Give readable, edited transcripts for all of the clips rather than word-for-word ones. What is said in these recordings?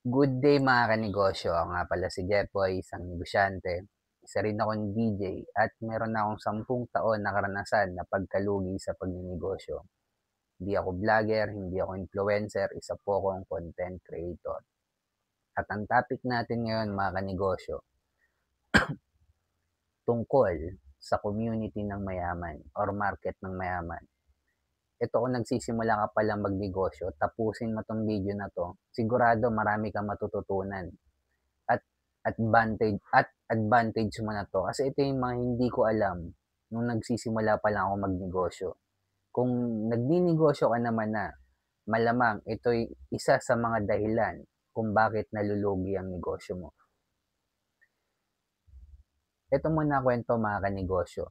Good day mga kanegosyo, ako nga pala si Jepoy, isang negosyante. Isa rin akong DJ at meron akong 10 taon na karanasan na pagkalugi sa pagninegosyo. Hindi ako vlogger, hindi ako influencer, isa po akong content creator. At ang topic natin ngayon mga kanegosyo, tungkol sa community ng mayaman or market ng mayaman. Ito kung nagsisimula ka palang magnegosyo, tapusin mo tong video na to, sigurado marami kang matututunan at advantage mo na 'to. Kasi ito yung mga hindi ko alam nung nagsisimula pa lang ako magnegosyo. Kung nagninegosyo ka naman na, malamang ito'y isa sa mga dahilan kung bakit nalulugi ang negosyo mo. Ito muna kwento mga kanegosyo.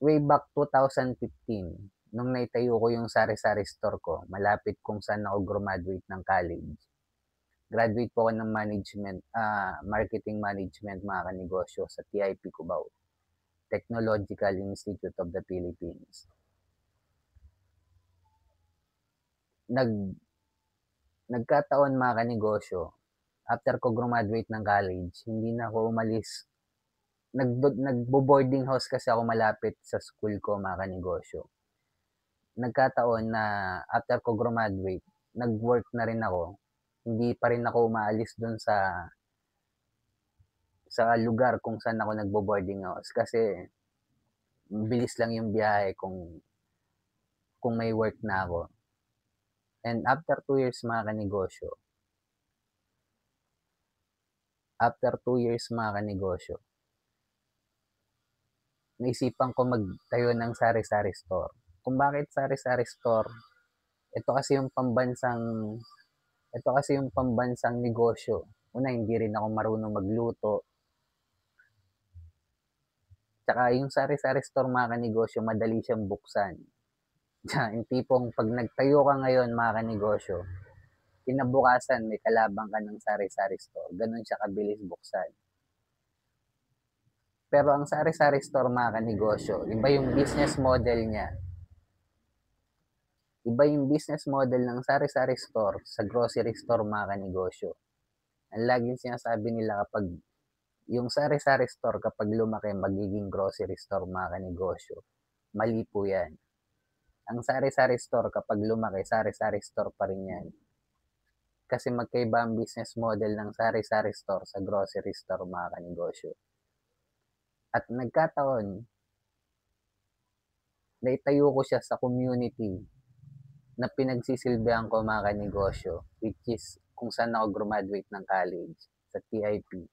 Way back 2015, nung naitayo ko yung sari-sari store ko, malapit kung saan ako graduate ng college. Graduate po ako ng marketing management mga kanegosyo sa TIP Cubao, Technological Institute of the Philippines. Nag Nagkataon mga kanegosyo, after ko graduate ng college, hindi na ako umalis. Nagbo-boarding house kasi ako malapit sa school ko mga kanegosyo. Nagkataon na after ko graduate, nag-work na rin ako. Hindi pa rin ako umaalis dun sa lugar kung saan ako nagbo-boarding house kasi bilis lang yung biyahe kung may work na ako. And after 2 years mga kanegosyo, naisipan ko magtayo ng sari-sari store. Kung bakit sari-sari store, ito kasi yung pambansang ito kasi yung pambansang negosyo. Una, hindi rin ako marunong magluto. Tsaka yung sari-sari store mga kanegosyo, madali siyang buksan. Yung tipong pag nagtayo ka ngayon mga kanegosyo, kinabukasan may kalabang ka ng sari-sari store. Ganun siya kabilis buksan. Pero ang sari-sari store mga kanegosyo, iba yung business model niya. Iba yung business model ng sari-sari store sa grocery store mga kanegosyo. Ang laging sinasabi nila kapag yung sari-sari store kapag lumaki magiging grocery store mga kanegosyo. Mali po yan. Ang sari-sari store kapag lumaki, sari-sari store pa rin yan. Kasi magkaiba ang business model ng sari-sari store sa grocery store mga kanegosyo. At nagkataon, naitayo ko siya sa community na pinagsisilbihan ko mga kanegosyo, which is kung saan ako graduate ng college, sa TIP.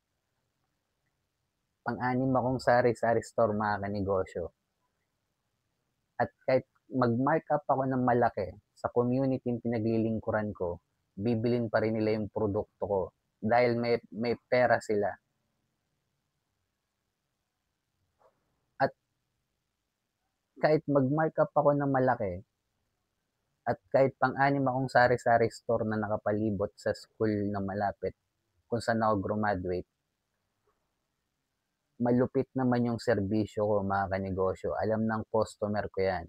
Pang-anim akong sari-sari store mga kanegosyo. At kahit mag-mark up ako ng malaki sa community yung pinaglilingkuran ko, bibilin pa rin nila yung produkto ko dahil may pera sila. At kahit mag-mark up ako ng malaki, at kahit pang-anim akong sari-sari store na nakapalibot sa school na malapit kung saan ako graduate, malupit naman yung serbisyo ko mga kanegosyo. Alam ng customer ko yan.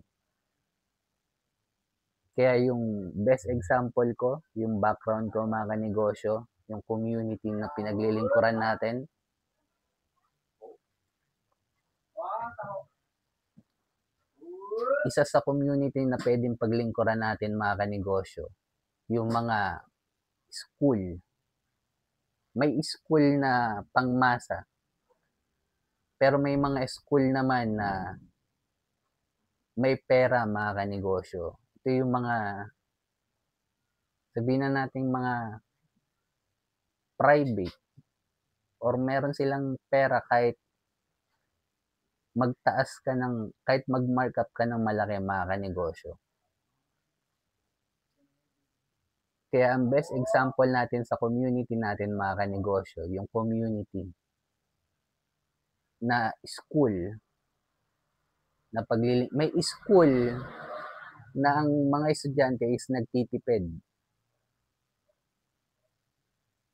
Kaya yung best example ko, yung background ko mga kanegosyo, yung community na pinaglilingkuran natin, isa sa community na pwedeng paglingkuran natin mga kanegosyo, yung mga school. May school na pangmasa, pero may mga school naman na may pera mga kanegosyo. Ito yung mga, sabihin na nating mga private or meron silang pera kahit kahit mag-markup ka ng malaki mga kanegosyo. Kaya ang best example natin sa community natin mga kanegosyo, yung community na school na may school na ang mga estudyante is nagtitipid.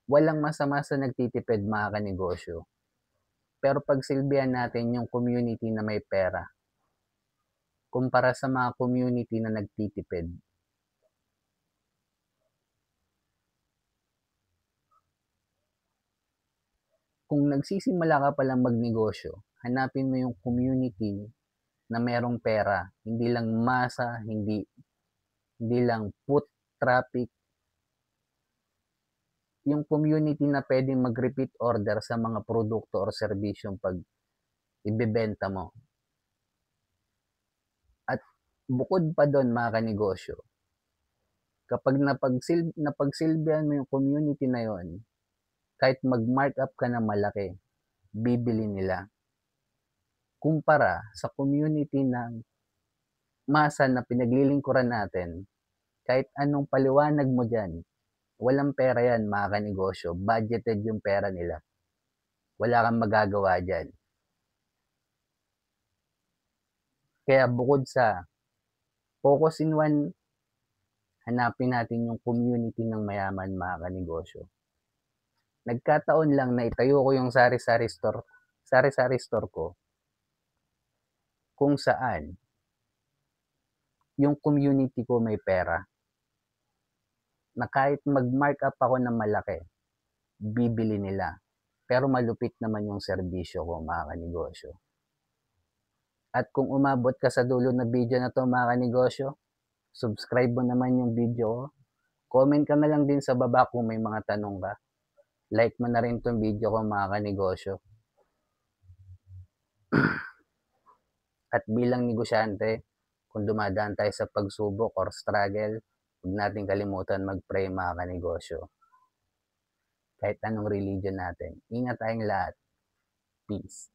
Walang masama sa nagtitipid mga kanegosyo. Pero pagsilbihan natin yung community na may pera kumpara sa mga community na nagtitipid. kung nagsisimula ka palang magnegosyo, hanapin mo yung community na merong pera, hindi lang masa, hindi lang foot traffic, yung community na pwedeng mag-repeat order sa mga produkto or serbisyong pag ibebenta mo. At bukod pa doon mga kanegosyo, kapag napagsilbihan mo yung community na yon, kahit mag-markup ka na malaki, bibili nila. Kumpara sa community ng masa na pinaglilingkuran natin, kahit anong paliwanag mo dyan, walang pera yan mga kanegosyo, budgeted yung pera nila. Wala kang magagawa dyan. Kaya bukod sa focus in one, hanapin natin yung community ng mayaman mga kanegosyo. Nagkataon lang na itayo ko yung sari-sari store ko kung saan yung community ko may pera na kahit mag-markup ako ng malaki, bibili nila. Pero malupit naman yung serbisyo ko mga kanegosyo. At kung umabot ka sa dulo na video na to mga kanegosyo, subscribe mo naman yung video ko. Comment ka na lang din sa baba kung may mga tanong ka. Like mo na rin tong video ko mga kanegosyo. At bilang negosyante, kung dumadaan tayo sa pagsubok or struggle, huwag natin kalimutan mag-pray mga kanegosyo. Kahit anong religion natin. Ingat tayong lahat. Peace.